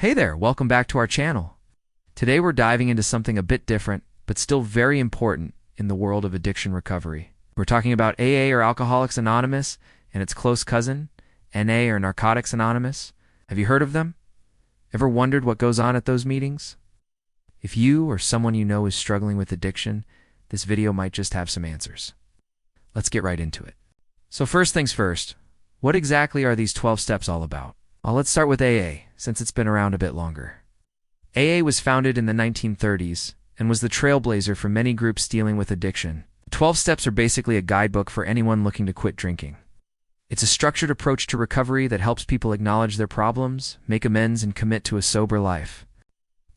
Hey there, welcome back to our channel. Today we're diving into something a bit different, but still very important in the world of addiction recovery. We're talking about AA or Alcoholics Anonymous and its close cousin, NA or Narcotics Anonymous. Have you heard of them? Ever wondered what goes on at those meetings? If you or someone you know is struggling with addiction, this video might just have some answers. Let's get right into it. So first things first, what exactly are these 12 steps all about? Well, let's start with AA, since it's been around a bit longer. AA was founded in the 1930s and was the trailblazer for many groups dealing with addiction. The 12 steps are basically a guidebook for anyone looking to quit drinking. It's a structured approach to recovery that helps people acknowledge their problems, make amends, and commit to a sober life.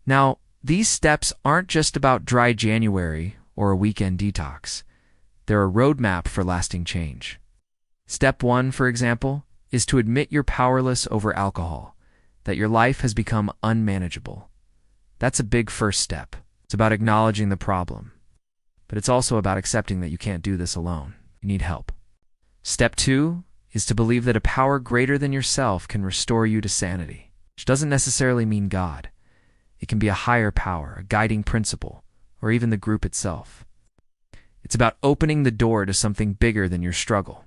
Now, these steps aren't just about dry January or a weekend detox. They're a roadmap for lasting change. Step 1, for example, is to admit you're powerless over alcohol, that your life has become unmanageable. That's a big first step. It's about acknowledging the problem. But it's also about accepting that you can't do this alone. You need help. Step 2 is to believe that a power greater than yourself can restore you to sanity, which doesn't necessarily mean God. It can be a higher power, a guiding principle, or even the group itself. It's about opening the door to something bigger than your struggle.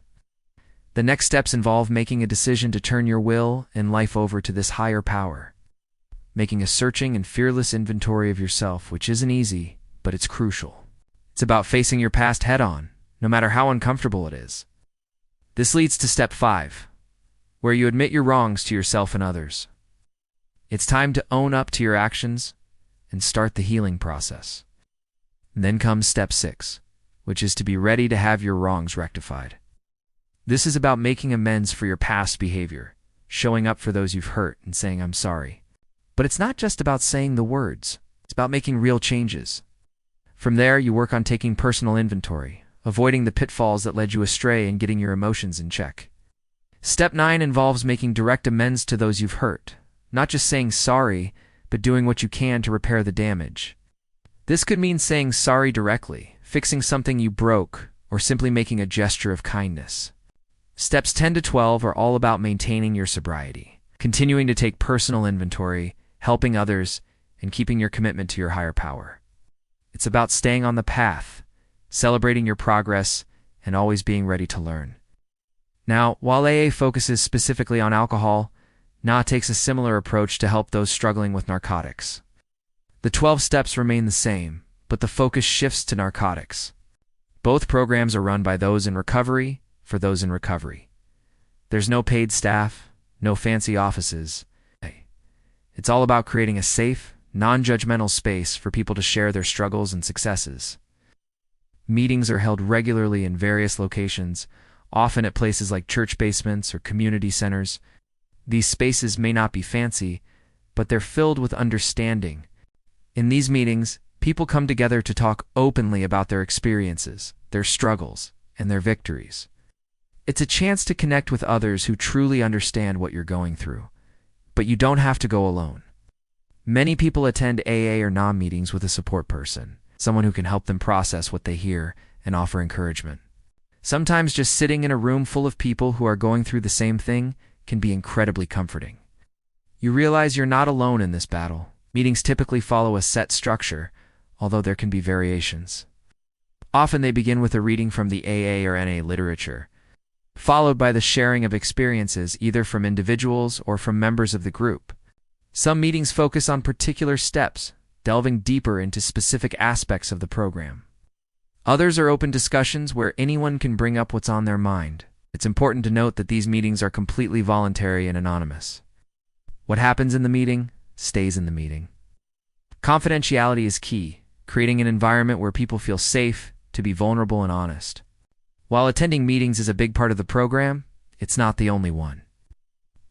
The next steps involve making a decision to turn your will and life over to this higher power, making a searching and fearless inventory of yourself, which isn't easy, but it's crucial. It's about facing your past head-on, no matter how uncomfortable it is. This leads to step 5, where you admit your wrongs to yourself and others. It's time to own up to your actions and start the healing process. And then comes step 6, which is to be ready to have your wrongs rectified. This is about making amends for your past behavior, showing up for those you've hurt and saying, "I'm sorry." But it's not just about saying the words. It's about making real changes. From there, you work on taking personal inventory, avoiding the pitfalls that led you astray and getting your emotions in check. Step 9 involves making direct amends to those you've hurt, not just saying sorry, but doing what you can to repair the damage. This could mean saying sorry directly, fixing something you broke, or simply making a gesture of kindness. Steps 10 to 12 are all about maintaining your sobriety, continuing to take personal inventory, helping others, and keeping your commitment to your higher power. It's about staying on the path, celebrating your progress, and always being ready to learn. Now, while AA focuses specifically on alcohol, NA takes a similar approach to help those struggling with narcotics. The 12 steps remain the same, but the focus shifts to narcotics. Both programs are run by those in recovery, for those in recovery. There's no paid staff, no fancy offices. It's all about creating a safe, non-judgmental space for people to share their struggles and successes. Meetings are held regularly in various locations, often at places like church basements or community centers. These spaces may not be fancy, but they're filled with understanding. In these meetings, people come together to talk openly about their experiences, their struggles, and their victories. It's a chance to connect with others who truly understand what you're going through. But you don't have to go alone. Many people attend AA or NA meetings with a support person, someone who can help them process what they hear and offer encouragement. Sometimes just sitting in a room full of people who are going through the same thing can be incredibly comforting. You realize you're not alone in this battle. Meetings typically follow a set structure, although there can be variations. Often they begin with a reading from the AA or NA literature, followed by the sharing of experiences either from individuals or from members of the group. Some meetings focus on particular steps, delving deeper into specific aspects of the program. Others are open discussions where anyone can bring up what's on their mind. It's important to note that these meetings are completely voluntary and anonymous. What happens in the meeting stays in the meeting. Confidentiality is key, creating an environment where people feel safe to be vulnerable and honest. While attending meetings is a big part of the program, it's not the only one.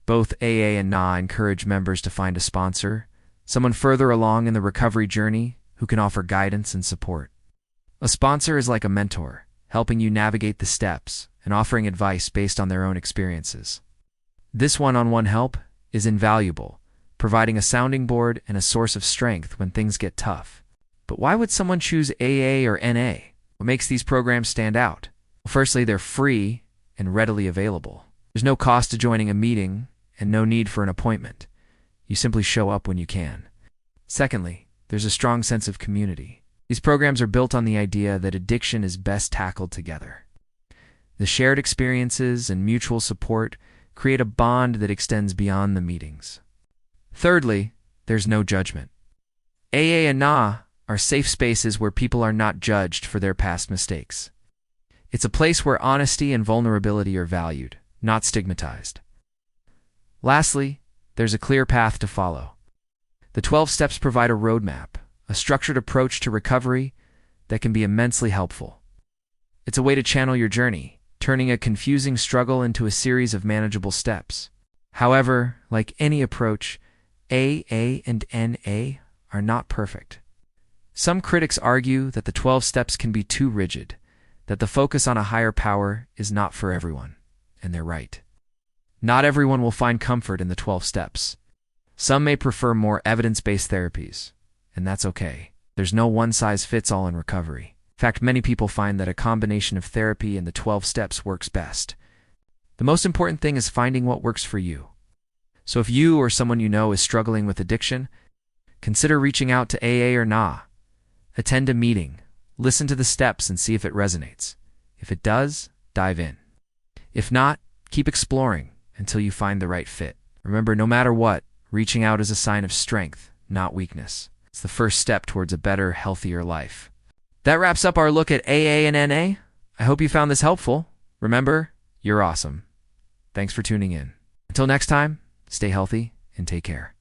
Both AA and NA encourage members to find a sponsor, someone further along in the recovery journey who can offer guidance and support. A sponsor is like a mentor, helping you navigate the steps and offering advice based on their own experiences. This one-on-one help is invaluable, providing a sounding board and a source of strength when things get tough. But why would someone choose AA or NA? What makes these programs stand out? Well, firstly, they're free and readily available. There's no cost to joining a meeting and no need for an appointment. You simply show up when you can. Secondly, there's a strong sense of community. These programs are built on the idea that addiction is best tackled together. The shared experiences and mutual support create a bond that extends beyond the meetings. Thirdly, there's no judgment. AA and NA are safe spaces where people are not judged for their past mistakes. It's a place where honesty and vulnerability are valued, not stigmatized. Lastly, there's a clear path to follow. The 12 steps provide a roadmap, a structured approach to recovery that can be immensely helpful. It's a way to channel your journey, turning a confusing struggle into a series of manageable steps. However, like any approach, AA and NA are not perfect. Some critics argue that the 12 steps can be too rigid, that the focus on a higher power is not for everyone, and they're right. Not everyone will find comfort in the 12 steps. Some may prefer more evidence-based therapies, and that's okay. There's no one-size-fits-all in recovery. In fact, many people find that a combination of therapy and the 12 steps works best. The most important thing is finding what works for you. So if you or someone you know is struggling with addiction, consider reaching out to AA or NA. Attend a meeting, listen to the steps and see if it resonates. If it does, dive in. If not, keep exploring until you find the right fit. Remember, no matter what, reaching out is a sign of strength, not weakness. It's the first step towards a better, healthier life. That wraps up our look at AA and NA. I hope you found this helpful. Remember, you're awesome. Thanks for tuning in. Until next time, stay healthy and take care.